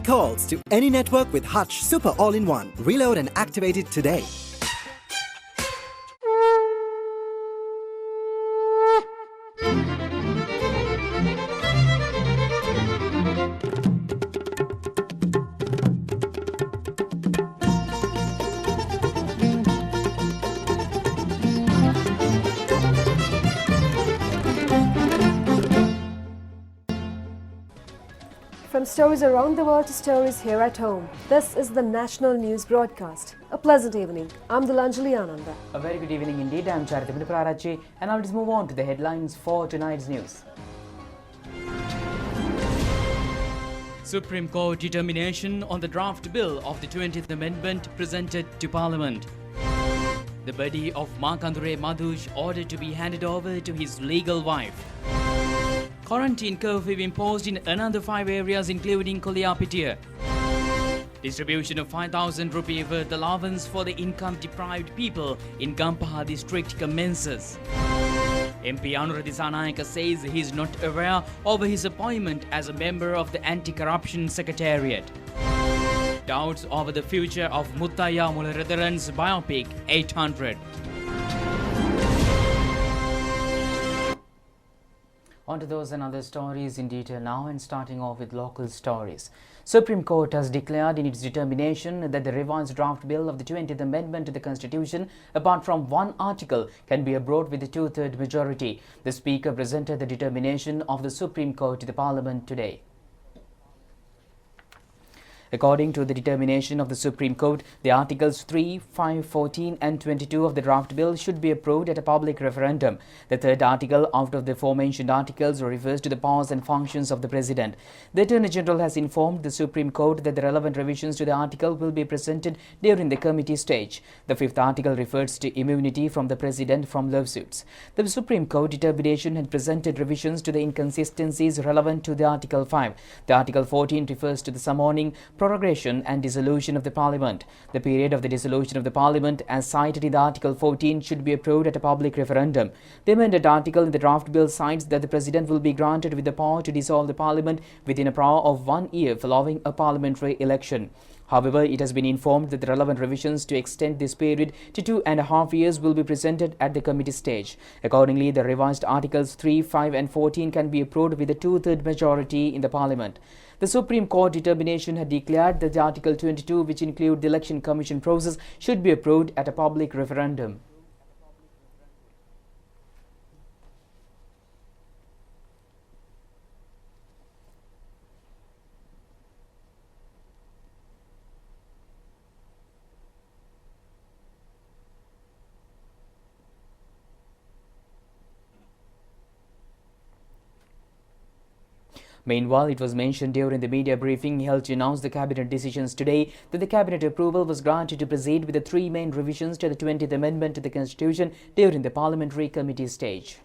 Make calls to any network with Hutch Super All-in-One. Reload and activate it today. From stories around the world to stories here at home, this is the National News Broadcast. A pleasant evening. I'm Dilanjali Ananda. A very good evening indeed. I'm Charity Prarachi, and now let's move on to the headlines for tonight's news. Supreme Court determination on the draft bill of the 20th Amendment presented to Parliament. The body of Markandure Madhush ordered to be handed over to his legal wife. Quarantine curfew imposed in another 5 areas including Kolliapitiya. Distribution of 5,000 rupee worth allowance for the income-deprived people in Gampaha district commences. MP Anuradhi Sanayaka says he is not aware of his appointment as a member of the Anti-Corruption Secretariat. Doubts over the future of Muttaya Mularadharan's biopic 800. On to those and other stories in detail now, and starting off with local stories. Supreme Court has declared in its determination that the revised draft bill of the 20th Amendment to the Constitution, apart from one article, can be approved with a two-thirds majority. The Speaker presented the determination of the Supreme Court to the Parliament today. According to the determination of the Supreme Court, the Articles 3, 5, 14 and 22 of the draft bill should be approved at a public referendum. The third article out of the aforementioned articles refers to the powers and functions of the President. The Attorney General has informed the Supreme Court that the relevant revisions to the article will be presented during the committee stage. The fifth article refers to immunity from the President from lawsuits. The Supreme Court determination had presented revisions to the inconsistencies relevant to the Article 5. The Article 14 refers to the summoning, prorogation and dissolution of the Parliament. The period of the dissolution of the Parliament, as cited in the Article 14, should be approved at a public referendum. The amended article in the draft bill cites that the President will be granted with the power to dissolve the Parliament within a power of 1 year following a parliamentary election. However, it has been informed that the relevant revisions to extend this period to 2.5 years will be presented at the committee stage. Accordingly, the revised Articles 3, 5 and 14 can be approved with a two-thirds majority in the Parliament. The Supreme Court determination had declared that the Article 22, which include the Election Commission process, should be approved at a public referendum. Meanwhile, it was mentioned during the media briefing held to announce the Cabinet decisions today that the Cabinet approval was granted to proceed with the three main revisions to the 20th Amendment to the Constitution during the Parliamentary Committee stage.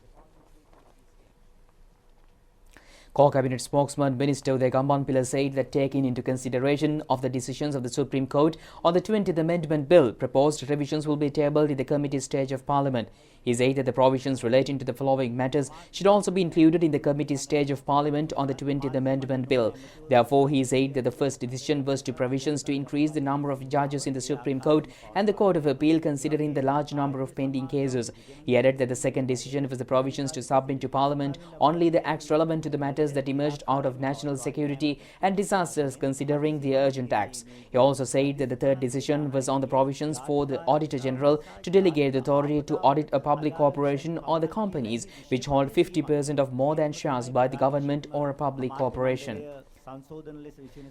Core Cabinet spokesman Minister Uday Gambanpilla said that taking into consideration of the decisions of the Supreme Court on the 20th Amendment Bill, proposed revisions will be tabled in the committee stage of Parliament. He said that the provisions relating to the following matters should also be included in the committee stage of Parliament on the 20th Amendment Bill. Therefore, he said that the first decision was to provisions to increase the number of judges in the Supreme Court and the Court of Appeal, considering the large number of pending cases. He added that the second decision was the provisions to submit to Parliament only the acts relevant to the matters that emerged out of national security and disasters, considering the urgent acts. He also said that the third decision was on the provisions for the Auditor General to delegate the authority to audit a public corporation or the companies which hold 50% of more than shares by the government or a public corporation.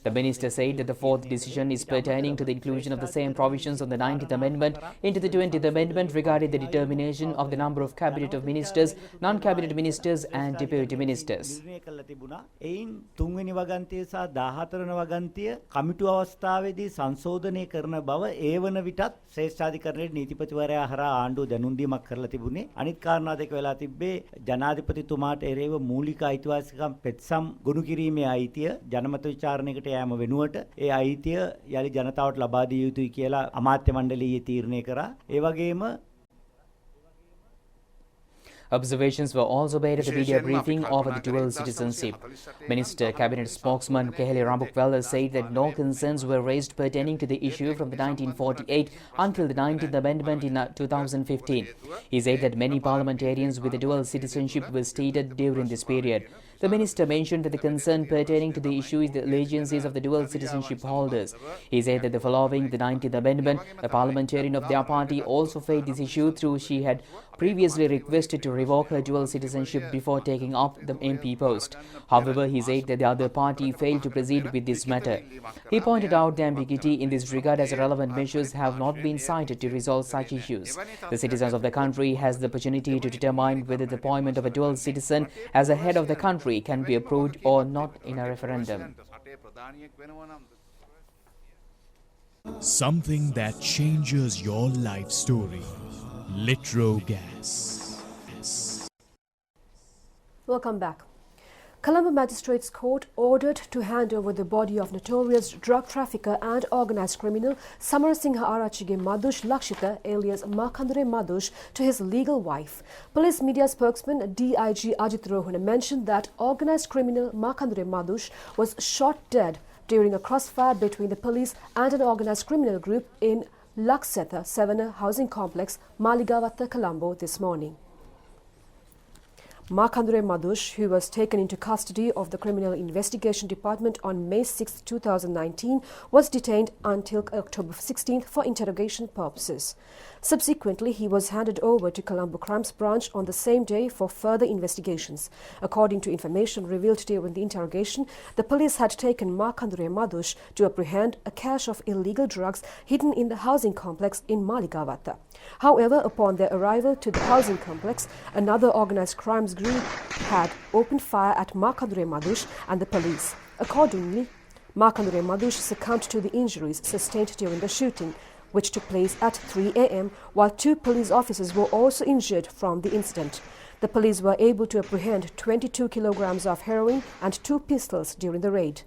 The minister said that the fourth decision is pertaining to the inclusion of the same provisions on the 19th Amendment into the 20th Amendment regarding the determination of the number of cabinet of ministers, non-cabinet ministers and deputy ministers. ශ්‍රේෂ්ඨාධිකරණයේ නීතිපතිවරයා හරහා ආණ්ඩුව දැනුම් දීමක් කරලා තිබුණේ. අනිත් කාරණා දෙක වෙලා තිබ්බේ ජනාධිපතිතුමාට එරෙහිව මූලික අයිතිවාසිකම් පෙත්සම් ගොනු කිරීමේ අයිතිය ජනමත විචාරණයකට යෑම වෙනුවට ඒ අයිතිය යලි ජනතාවට ලබා දිය යුතුයි කියලා අමාත්‍ය මණ්ඩලයේ තීරණය කරා. ඒ වගේම Observations were also made at the media briefing over the dual citizenship. Minister Cabinet spokesman Keheli Rambukwella said that no concerns were raised pertaining to the issue from the 1948 until the 19th Amendment in 2015. He said that many parliamentarians with a dual citizenship were stated during this period. The minister mentioned that the concern pertaining to the issue is the allegiances of the dual citizenship holders. He said that following the 19th Amendment, a parliamentarian of their party also faced this issue through she had previously requested to revoke her dual citizenship before taking up the MP post. However, he said that the other party failed to proceed with this matter. He pointed out the ambiguity in this regard as relevant measures have not been cited to resolve such issues. The citizens of the country has the opportunity to determine whether the appointment of a dual citizen as a head of the country can be approved or not in a referendum. Something that changes your life story. Litro Gas. Welcome back. Colombo Magistrates Court ordered to hand over the body of notorious drug trafficker and organised criminal Samarasinghe Arachige Madhush Lakshita alias Makandure Madhush to his legal wife. Police media spokesman DIG Ajit Rohana mentioned that organised criminal Makandure Madhush was shot dead during a crossfire between the police and an organised criminal group in Laksetha Sevana housing complex, Maligavatta, Colombo this morning. Makandure Madhush, who was taken into custody of the Criminal Investigation Department on May 6, 2019, was detained until October 16 for interrogation purposes. Subsequently, he was handed over to Colombo Crimes Branch on the same day for further investigations. According to information revealed during the interrogation, the police had taken Makandure Madhush to apprehend a cache of illegal drugs hidden in the housing complex in Maligavatta. However, upon their arrival to the housing complex, another organised crimes group had opened fire at Makandure Madhush and the police. Accordingly, Makandure Madhush succumbed to the injuries sustained during the shooting, which took place at 3 a.m., while 2 police officers were also injured from the incident. The police were able to apprehend 22 kilograms of heroin and 2 pistols during the raid.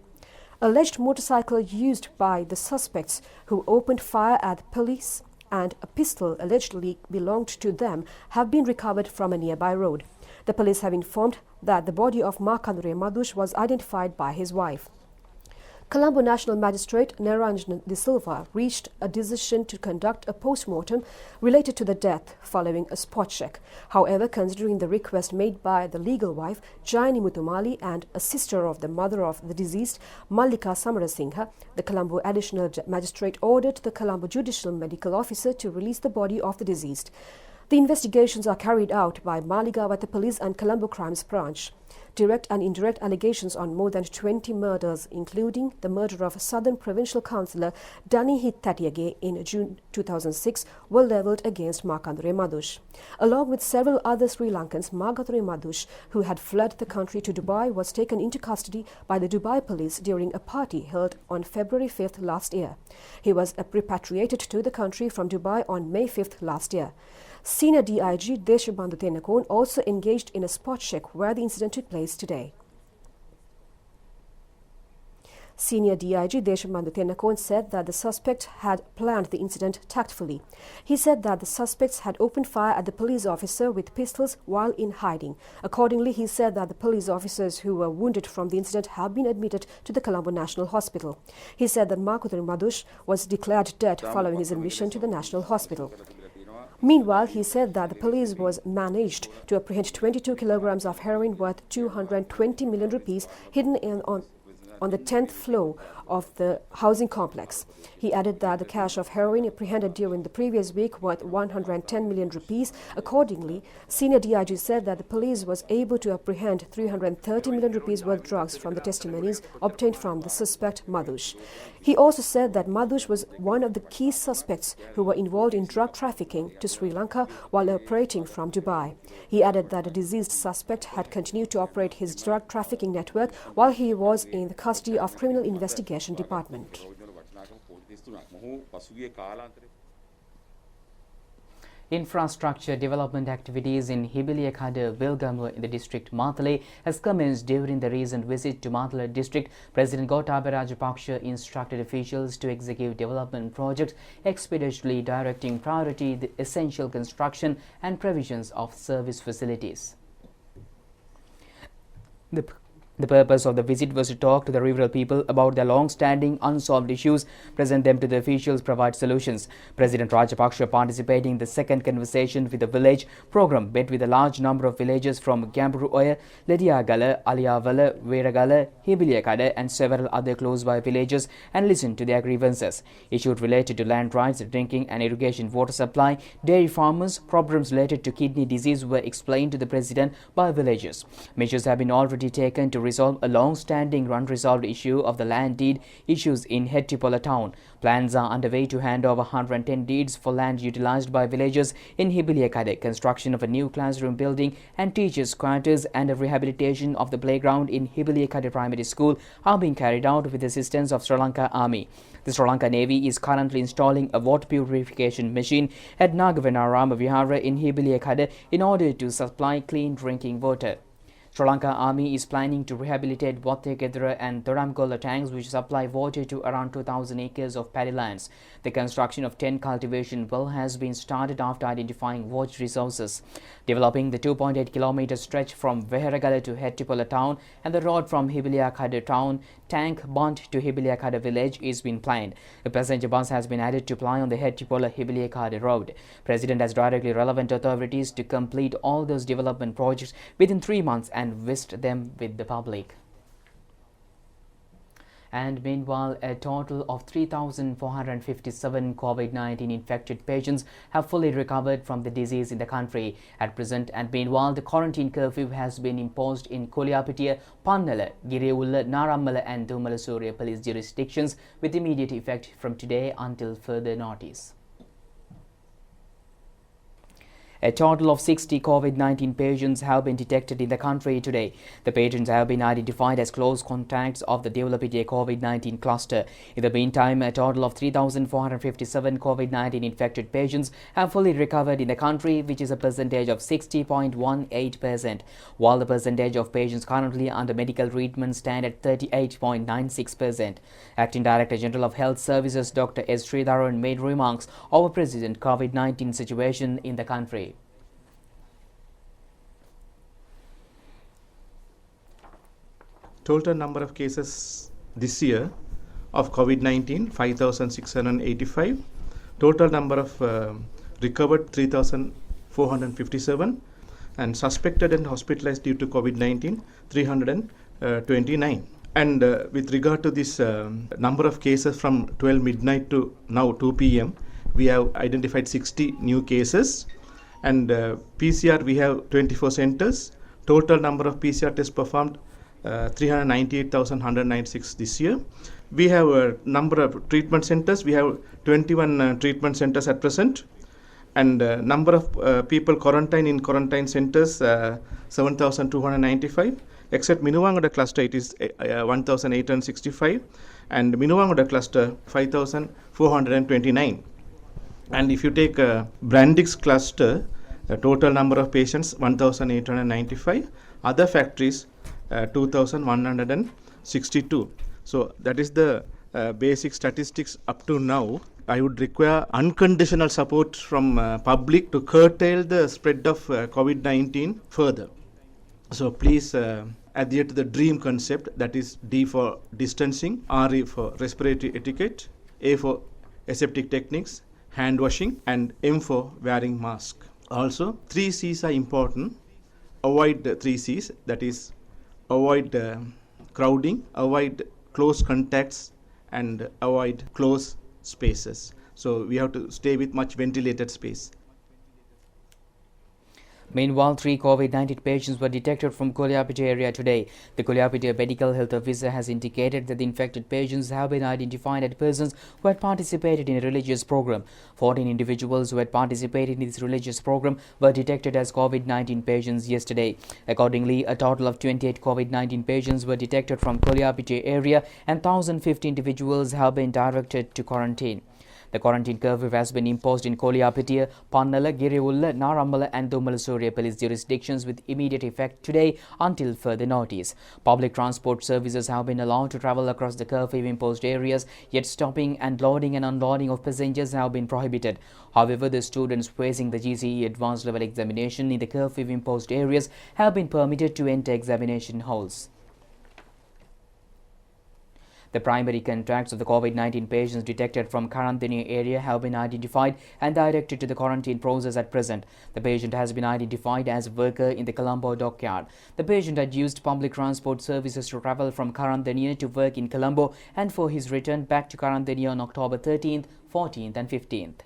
Alleged motorcycle used by the suspects who opened fire at the police and a pistol allegedly belonged to them have been recovered from a nearby road. The police have informed that the body of Makandure Madhush was identified by his wife. Colombo National Magistrate Neranjan De Silva reached a decision to conduct a post-mortem related to the death following a spot check. However, considering the request made by the legal wife, Jayani Muthumali, and a sister of the mother of the deceased, Mallika Samarasinghe, the Colombo Additional Magistrate ordered the Colombo Judicial Medical Officer to release the body of the deceased. The investigations are carried out by Maligavatta Police and Colombo Crimes Branch. Direct and indirect allegations on more than 20 murders, including the murder of Southern Provincial Councillor Dani Hittatiage in June 2006, were levelled against Makandure Madhush. Along with several other Sri Lankans, Makandure Madhush, who had fled the country to Dubai, was taken into custody by the Dubai police during a party held on February 5th last year. He was repatriated to the country from Dubai on May 5th last year. Senior DIG Deshabandhu Tenakon also engaged in a spot check where the incident took place today. Senior DIG Deshabandhu Tenakon said that the suspect had planned the incident tactfully. He said that the suspects had opened fire at the police officer with pistols while in hiding. Accordingly, he said that the police officers who were wounded from the incident have been admitted to the Colombo National Hospital. He said that Makandure Madhush was declared dead following his admission to the National Hospital. Meanwhile, he said that the police was managed to apprehend 22 kilograms of heroin worth 220 million rupees hidden on the 10th floor of the housing complex. He added that the cache of heroin apprehended during the previous week worth 110 million rupees. Accordingly, Senior DIG said that the police was able to apprehend 330 million rupees worth drugs from the testimonies obtained from the suspect Madhush. He also said that Madhush was one of the key suspects who were involved in drug trafficking to Sri Lanka while operating from Dubai. He added that the deceased suspect had continued to operate his drug trafficking network while he was in the custody of Criminal Investigation Department. Infrastructure development activities in Hibiliyakada, Vilgamu in the district Matale has commenced during the recent visit to Matale district. President Gotabaya Rajapaksa instructed officials to execute development projects expeditiously, directing priority the essential construction and provisions of service facilities. The purpose of the visit was to talk to the rural people about their long-standing unsolved issues, present them to the officials, provide solutions. President Rajapaksa, participating in the second conversation with the village program, met with a large number of villagers from Gamburu Oya, Lediyagala, Aliyavala, Veragala, Hibiliyakada and several other close-by villages and listened to their grievances. Issues related to land rights, drinking and irrigation water supply, dairy farmers, problems related to kidney disease were explained to the President by villagers. Measures have been already taken to resolve a long-standing unresolved issue of the land deed issues in Hettipola town. Plans are underway to hand over 110 deeds for land utilized by villagers in Hibiliyakada. Construction of a new classroom building and teachers' quarters and a rehabilitation of the playground in Hibiliyakada Primary School are being carried out with the assistance of Sri Lanka Army. The Sri Lanka Navy is currently installing a water purification machine at Nagavanarama Vihara in Hibiliyakada in order to supply clean drinking water. Sri Lanka Army is planning to rehabilitate Wattekethra and Thoramkola tanks which supply water to around 2,000 acres of paddy lands. The construction of 10 cultivation wells has been started after identifying water resources. Developing the 2.8 kilometer stretch from Veheragala to Hettipola town and the road from Hibiliyakada town tank bond to Hibiliyakada village is being planned. A passenger bus has been added to ply on the Hettipola Hibiliyakada road. President has directly relevant authorities to complete all those development projects within 3 months and visit them with the public. And meanwhile, a total of 3,457 COVID-19 infected patients have fully recovered from the disease in the country at present. And meanwhile, the quarantine curfew has been imposed in Koliyapitiya, Pannala, Girewulla, Narammala and Dumalasuriya police jurisdictions with immediate effect from today until further notice. A total of 60 COVID-19 patients have been detected in the country today. The patients have been identified as close contacts of the developed COVID-19 cluster. In the meantime, a total of 3,457 COVID-19 infected patients have fully recovered in the country, which is a percentage of 60.18%, while the percentage of patients currently under medical treatment stand at 38.96%. Acting Director General of Health Services Dr. S. Sridharan made remarks over present COVID-19 situation in the country. Total number of cases this year of COVID-19 5,685. Total number of recovered 3,457 and suspected and hospitalized due to COVID-19 329. And with regard to this number of cases from 12 midnight to now 2 p.m. we have identified 60 new cases, and PCR we have 24 centers. Total number of PCR tests performed 398,196 this year. We have a number of treatment centers. We have 21 treatment centers at present, and number of people quarantined in quarantine centers 7,295. Except Minuwangoda cluster, it is 1,865, and Minuwangoda cluster 5,429. And if you take Brandix cluster, the total number of patients 1,895. Other factories 2,162. So that is the basic statistics up to now. I would require unconditional support from public to curtail the spread of COVID-19 further. So please adhere to the DREAM concept, that is D for distancing, RE for respiratory etiquette, A for aseptic techniques, hand washing, and M for wearing mask. Also, 3 C's are important. Avoid 3 C's, that is avoid crowding, avoid close contacts, and avoid close spaces. So we have to stay with much ventilated space. Meanwhile, 3 COVID-19 patients were detected from Koliyapitiya area today. The Koliyapitiya medical health officer has indicated that the infected patients have been identified as persons who had participated in a religious program. 14 individuals who had participated in this religious program were detected as COVID-19 patients yesterday. Accordingly, a total of 28 COVID-19 patients were detected from Koliyapitiya area and 1,050 individuals have been directed to quarantine. The quarantine curfew has been imposed in Koliyapitiya, Pannala, Giriulla, Narambala and Dumalasuriya police jurisdictions with immediate effect today until further notice. Public transport services have been allowed to travel across the curfew-imposed areas, yet stopping and loading and unloading of passengers have been prohibited. However, the students facing the GCE advanced level examination in the curfew-imposed areas have been permitted to enter examination halls. The primary contacts of the COVID-19 patients detected from Karantini area have been identified and directed to the quarantine process at present. The patient has been identified as a worker in the Colombo dockyard. The patient had used public transport services to travel from Karantini to work in Colombo and for his return back to Karantini on October 13th, 14th and 15th.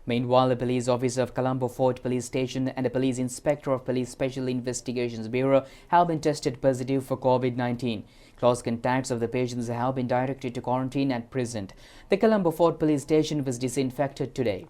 Meanwhile, a police officer of Colombo Fort Police Station and a police inspector of Police Special Investigations Bureau have been tested positive for COVID-19. Close contacts of the patients have been directed to quarantine at present. The Colombo Fort Police Station was disinfected today.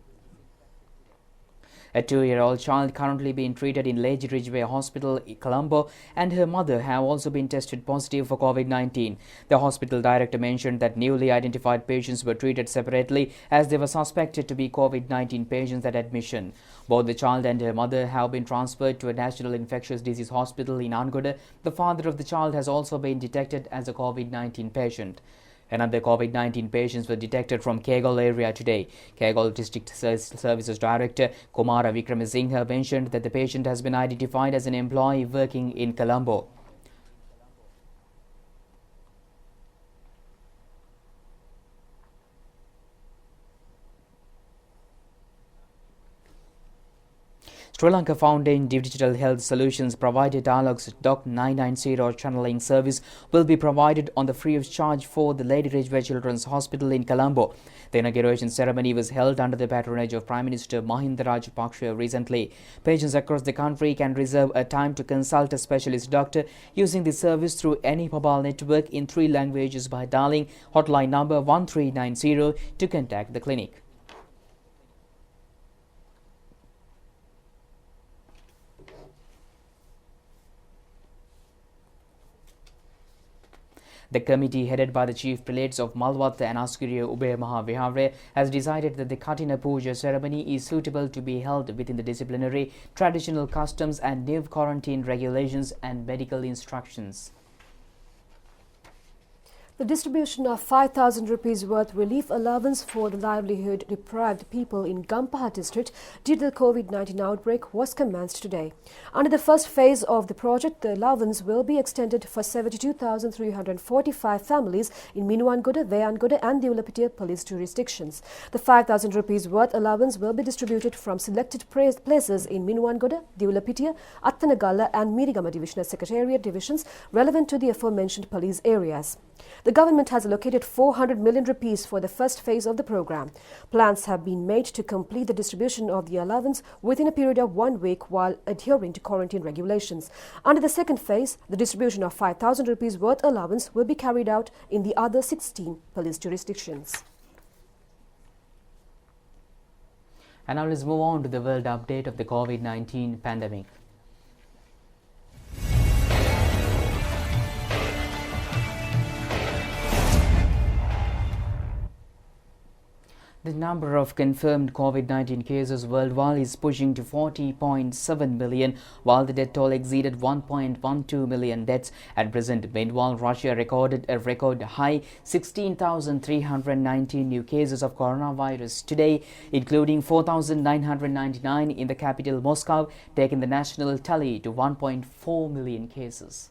A 2-year-old child currently being treated in Lady Ridgeway Hospital, Colombo, and her mother have also been tested positive for COVID-19. The hospital director mentioned that newly identified patients were treated separately as they were suspected to be COVID-19 patients at admission. Both the child and her mother have been transferred to a National Infectious Disease Hospital in Angoda. The father of the child has also been detected as a COVID-19 patient. Another COVID-19 patients were detected from Kegol area today. Kegol District Services Director Kumara Vikramasinghe mentioned that the patient has been identified as an employee working in Colombo. Sri Lanka Foundation Digital Health Solutions provided Dialogue's Doc 990 channeling service will be provided on the free of charge for the Lady Ridgeway Children's Hospital in Colombo. The inauguration ceremony was held under the patronage of Prime Minister Mahinda Rajapaksa recently. Patients across the country can reserve a time to consult a specialist doctor using the service through any mobile network in 3 languages by dialing hotline number 1390 to contact the clinic. The committee headed by the chief prelates of Malwatta and Askuriya Ubaya Mahavihare has decided that the Katina Puja ceremony is suitable to be held within the disciplinary, traditional customs and new quarantine regulations and medical instructions. The distribution of 5,000 rupees worth relief allowance for the livelihood deprived people in Gampaha district due to the COVID-19 outbreak was commenced today. Under the first phase of the project, the allowance will be extended for 72,345 families in Minuwangoda, Veyangoda and Diulapitiya police jurisdictions. The 5,000 rupees worth allowance will be distributed from selected places in Minuwangoda, Diulapitiya, Attanagala and Mirigama Divisional Secretariat divisions relevant to the aforementioned police areas. The government has allocated 400 million rupees for the first phase of the program. Plans have been made to complete the distribution of the allowance within a period of 1 week while adhering to quarantine regulations. Under the second phase, the distribution of 5,000 rupees worth allowance will be carried out in the other 16 police jurisdictions. And now let's move on to the world update of the COVID-19 pandemic. The number of confirmed COVID-19 cases worldwide is pushing to 40.7 million, while the death toll exceeded 1.12 million deaths at present. Meanwhile, Russia recorded a record high 16,319 new cases of coronavirus today, including 4,999 in the capital Moscow, taking the national tally to 1.4 million cases.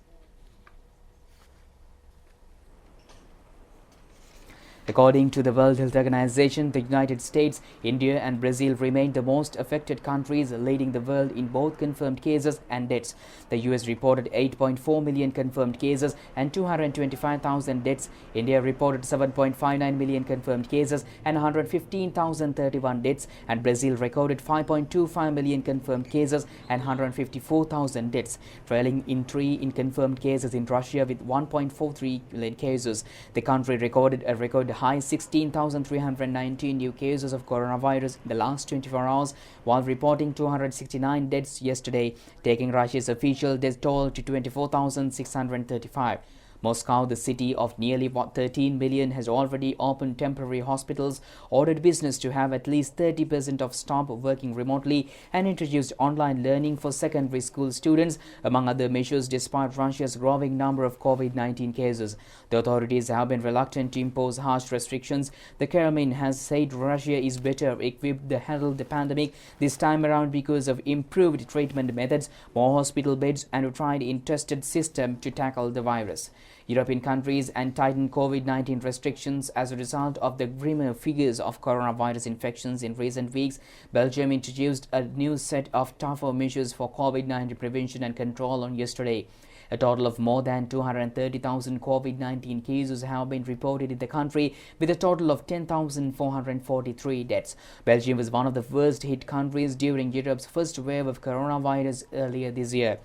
According to the World Health Organization, the United States, India and Brazil remain the most affected countries, leading the world in both confirmed cases and deaths. The US reported 8.4 million confirmed cases and 225,000 deaths. India reported 7.59 million confirmed cases and 115,031 deaths. And Brazil recorded 5.25 million confirmed cases and 154,000 deaths, trailing in 3 confirmed cases in Russia with 1.43 million cases. The country recorded a record a high 16,319 new cases of coronavirus in the last 24 hours, while reporting 269 deaths yesterday, taking Russia's official death toll to 24,635. Moscow, the city of nearly 13 million, has already opened temporary hospitals, ordered business to have at least 30% of staff working remotely, and introduced online learning for secondary school students, among other measures, despite Russia's growing number of COVID-19 cases. The authorities have been reluctant to impose harsh restrictions. The Kremlin has said Russia is better equipped to handle the pandemic this time around because of improved treatment methods, more hospital beds, and a tried and tested system to tackle the virus. European countries and tightened COVID-19 restrictions as a result of the grimmer figures of coronavirus infections in recent weeks. Belgium introduced a new set of tougher measures for COVID-19 prevention and control on yesterday. A total of more than 230,000 COVID-19 cases have been reported in the country, with a total of 10,443 deaths. Belgium was one of the worst-hit countries during Europe's first wave of coronavirus earlier this year.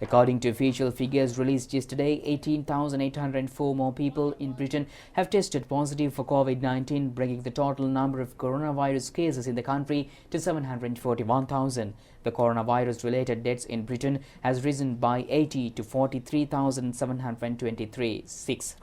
According to official figures released yesterday, 18,804 more people in Britain have tested positive for COVID-19, bringing the total number of coronavirus cases in the country to 741,000. The coronavirus-related deaths in Britain has risen by 80 to 43,726.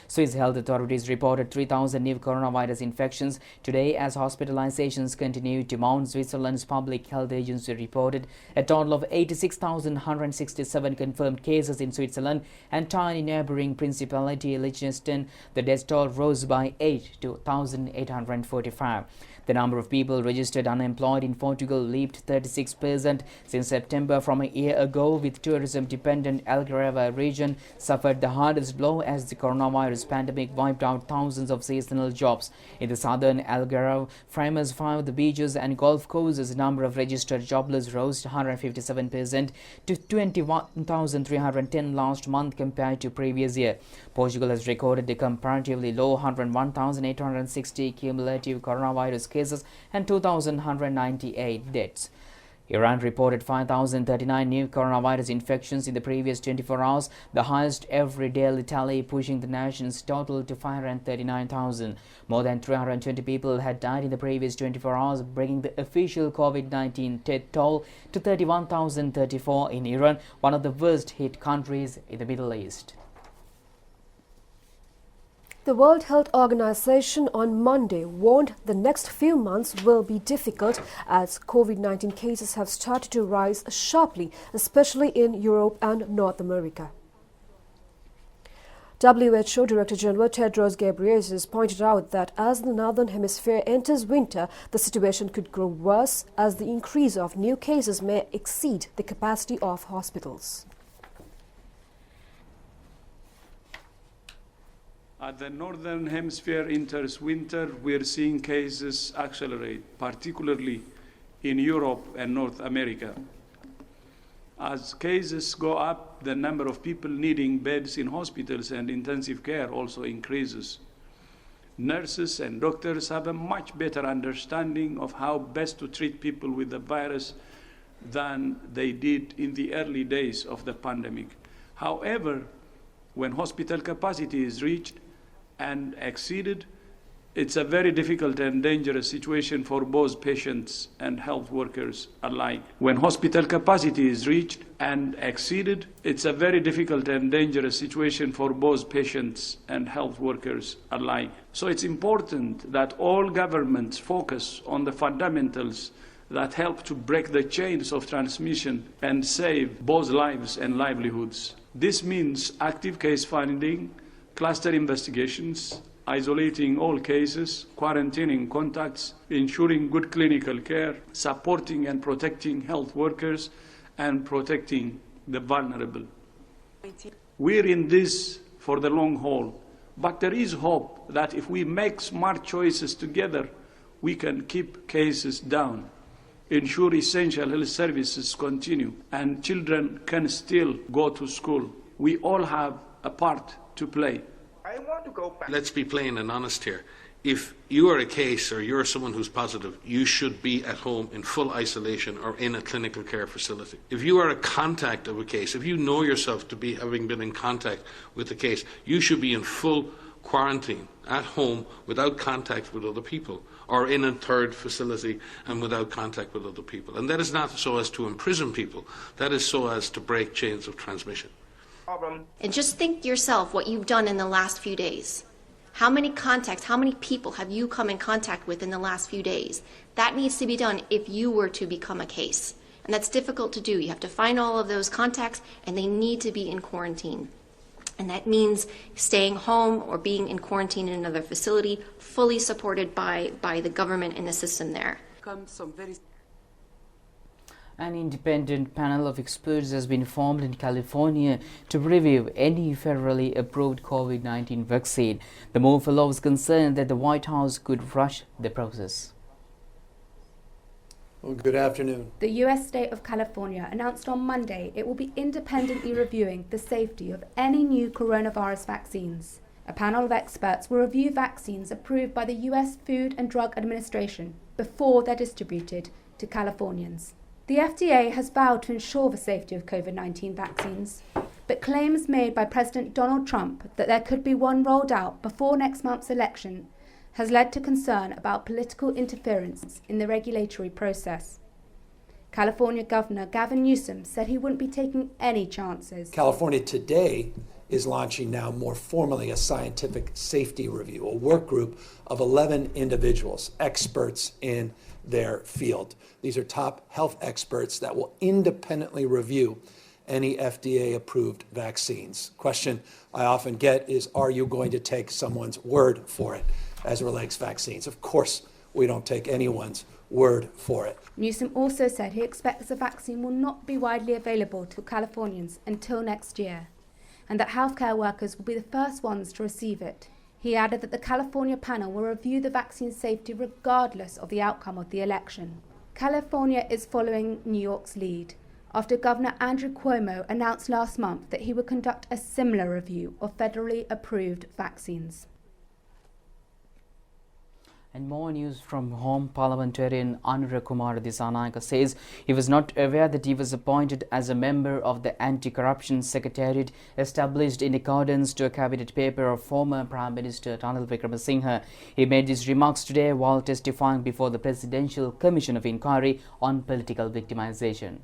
Swiss health authorities reported 3,000 new coronavirus infections today as hospitalizations continue to mount. Switzerland's public health agency reported a total of 86,167 confirmed cases in Switzerland and tiny neighboring principality Liechtenstein. The death toll rose by 8 to 1,845. The number of people registered unemployed in Portugal leaped 36% since September from a year ago, with tourism-dependent Algarve region suffered the hardest blow as the coronavirus pandemic wiped out thousands of seasonal jobs. In the southern Algarve, farmers found the beaches and golf courses. The number of registered jobless rose 157% to 21,310 last month compared to previous year. Portugal has recorded a comparatively low 101,860 cumulative coronavirus cases and 2,198 deaths. Iran reported 5,039 new coronavirus infections in the previous 24 hours, the highest every daily tally, pushing the nation's total to 539,000. More than 320 people had died in the previous 24 hours, bringing the official COVID-19 death toll to 31,034 in Iran, one of the worst-hit countries in the Middle East. The World Health Organization on Monday warned the next few months will be difficult as COVID-19 cases have started to rise sharply, especially in Europe and North America. WHO Director General Tedros Ghebreyesus pointed out that as the Northern Hemisphere enters winter, the situation could grow worse as the increase of new cases may exceed the capacity of hospitals. As the Northern Hemisphere enters winter, we're seeing cases accelerate, particularly in Europe and North America. As cases go up, the number of people needing beds in hospitals and intensive care also increases. Nurses and doctors have a much better understanding of how best to treat people with the virus than they did in the early days of the pandemic. However, when hospital capacity is reached and exceeded, it's a very difficult and dangerous situation for both patients and health workers alike. When hospital capacity is reached and exceeded, it's a very difficult and dangerous situation for both patients and health workers alike. So it's important that all governments focus on the fundamentals that help to break the chains of transmission and save both lives and livelihoods. This means active case finding, cluster investigations, isolating all cases, quarantining contacts, ensuring good clinical care, supporting and protecting health workers, and protecting the vulnerable. We're in this for the long haul, but there is hope that if we make smart choices together, we can keep cases down, ensure essential health services continue, and children can still go to school. We all have a part to play. I want to go back. Let's be plain and honest here. If you are a case or you're someone who's positive, you should be at home in full isolation or in a clinical care facility. If you are a contact of a case, if you know yourself to be having been in contact with the case, you should be in full quarantine at home without contact with other people, or in a third facility and without contact with other people. And that is not so as to imprison people, that is so as to break chains of transmission. And just think yourself what you've done in the last few days. How many contacts, how many people have you come in contact with in the last few days? That needs to be done if you were to become a case. And that's difficult to do. You have to find all of those contacts, and they need to be in quarantine. And that means staying home or being in quarantine in another facility, fully supported by the government and the system there. An independent panel of experts has been formed in California to review any federally approved COVID-19 vaccine. The move allows concern that the White House could rush the process. Well, good afternoon. The U.S. state of California announced on Monday it will be independently reviewing the safety of any new coronavirus vaccines. A panel of experts will review vaccines approved by the U.S. Food and Drug Administration before they're distributed to Californians. The FDA has vowed to ensure the safety of COVID-19 vaccines, but claims made by President Donald Trump that there could be one rolled out before next month's election has led to concern about political interference in the regulatory process. California Governor Gavin Newsom said he wouldn't be taking any chances. California today is launching now more formally a scientific safety review, a work group of 11 individuals, experts in their field. These are top health experts that will independently review any FDA-approved vaccines. Question I often get is, are you going to take someone's word for it as it relates to vaccines? Of course, we don't take anyone's word for it. Newsom also said he expects the vaccine will not be widely available to Californians until next year, and that healthcare workers will be the first ones to receive it. He added that the California panel will review the vaccine safety regardless of the outcome of the election. California is following New York's lead, after Governor Andrew Cuomo announced last month that he would conduct a similar review of federally approved vaccines. And more news from home. Parliamentarian Anura Kumar Dissanayake says he was not aware that he was appointed as a member of the Anti-Corruption Secretariat established in accordance to a cabinet paper of former Prime Minister Ranil Wickremesinghe. He made these remarks today while testifying before the Presidential Commission of Inquiry on Political Victimization.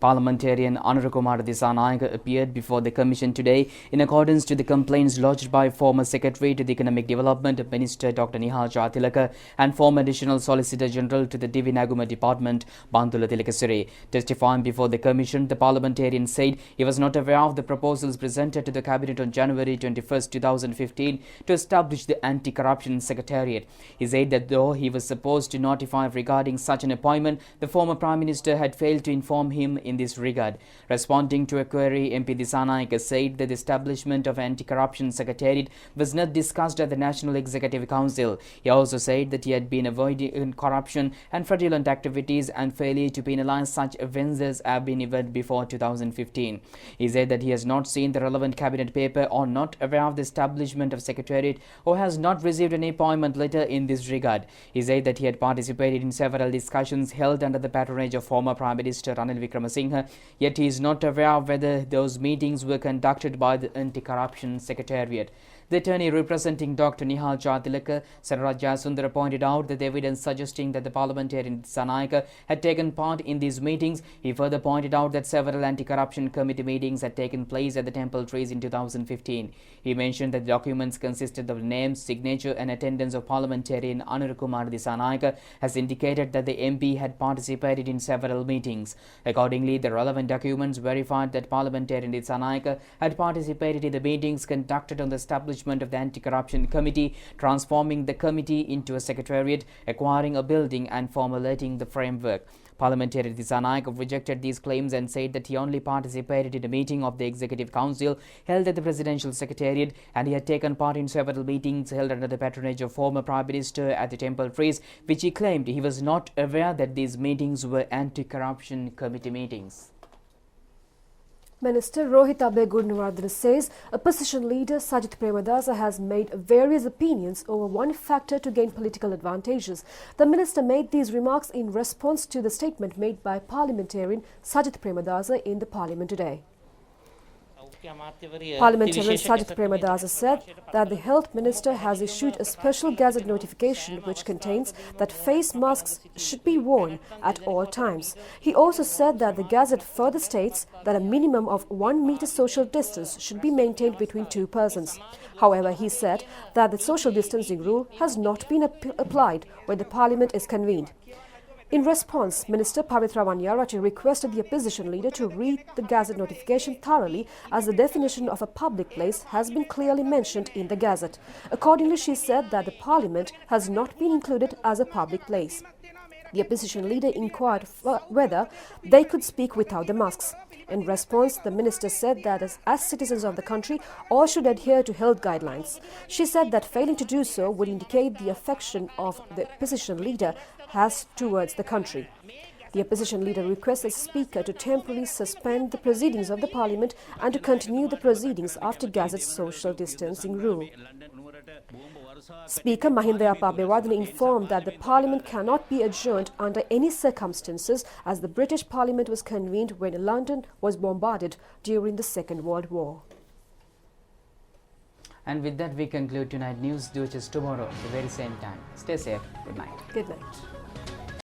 Parliamentarian Anura Kumar Dissanayake appeared before the Commission today in accordance to the complaints lodged by former Secretary to the Economic Development Minister Dr. Nihal Jatilaka and former Additional Solicitor General to the Divi Naguma Department Bandula Tilakasuri. Testifying before the Commission, the parliamentarian said he was not aware of the proposals presented to the Cabinet on January 21, 2015 to establish the Anti-Corruption Secretariat. He said that though he was supposed to notify regarding such an appointment, the former Prime Minister had failed to inform him in this regard. Responding to a query, MP Dissanayake said that the establishment of Anti-Corruption Secretariat was not discussed at the National Executive Council. He also said that he had been avoiding corruption and fraudulent activities and failure to penalize such offences have been evaded before 2015. He said that he has not seen the relevant cabinet paper or not aware of the establishment of Secretariat or has not received any appointment letter in this regard. He said that he had participated in several discussions held under the patronage of former Prime Minister Ranil Wickremesinghe, yet he is not aware of whether those meetings were conducted by the Anti-Corruption Secretariat. The attorney representing Dr. Nihal Jatilaka, Saraj Sundara, pointed out that the evidence suggesting that the parliamentarian Dissanayake had taken part in these meetings. He further pointed out that several anti-corruption committee meetings had taken place at the Temple Trees in 2015. He mentioned that the documents consisted of names, signature and attendance of parliamentarian Anura Kumar Dissanayake, has indicated that the MP had participated in several meetings. Accordingly, the relevant documents verified that parliamentarian Dissanayake had participated in the meetings conducted on the establishment of the Anti-Corruption Committee, transforming the committee into a secretariat, acquiring a building and formulating the framework. Parliamentarian Dissanayake rejected these claims and said that he only participated in a meeting of the Executive Council held at the Presidential Secretariat, and he had taken part in several meetings held under the patronage of former Prime Minister at the Temple Trees, which he claimed he was not aware that these meetings were Anti-Corruption Committee meetings. Minister Rohit Abey says opposition leader Sajith Premadasa has made various opinions over one factor to gain political advantages. The minister made these remarks in response to the statement made by parliamentarian Sajith Premadasa in the parliament today. Parliamentarian Sajith Premadasa said that the Health Minister has issued a special Gazette notification which contains that face masks should be worn at all times. He also said that the Gazette further states that a minimum of 1 meter social distance should be maintained between two persons. However, he said that the social distancing rule has not been applied when the Parliament is convened. In response, Minister Pavitra Vanyarati requested the opposition leader to read the Gazette notification thoroughly as the definition of a public place has been clearly mentioned in the Gazette. Accordingly, she said that the Parliament has not been included as a public place. The opposition leader inquired whether they could speak without the masks. In response, the minister said that as citizens of the country, all should adhere to health guidelines. She said that failing to do so would indicate the affection of the opposition leader has towards the country. The opposition leader requests the Speaker to temporarily suspend the proceedings of the Parliament and to continue the proceedings after Gazette's social distancing rule. Speaker Mahinda Abeyewardene informed that the Parliament cannot be adjourned under any circumstances as the British Parliament was convened when London was bombarded during the Second World War. And with that, we conclude tonight's news. Do it tomorrow at the very same time. Stay safe. Good night. Good night.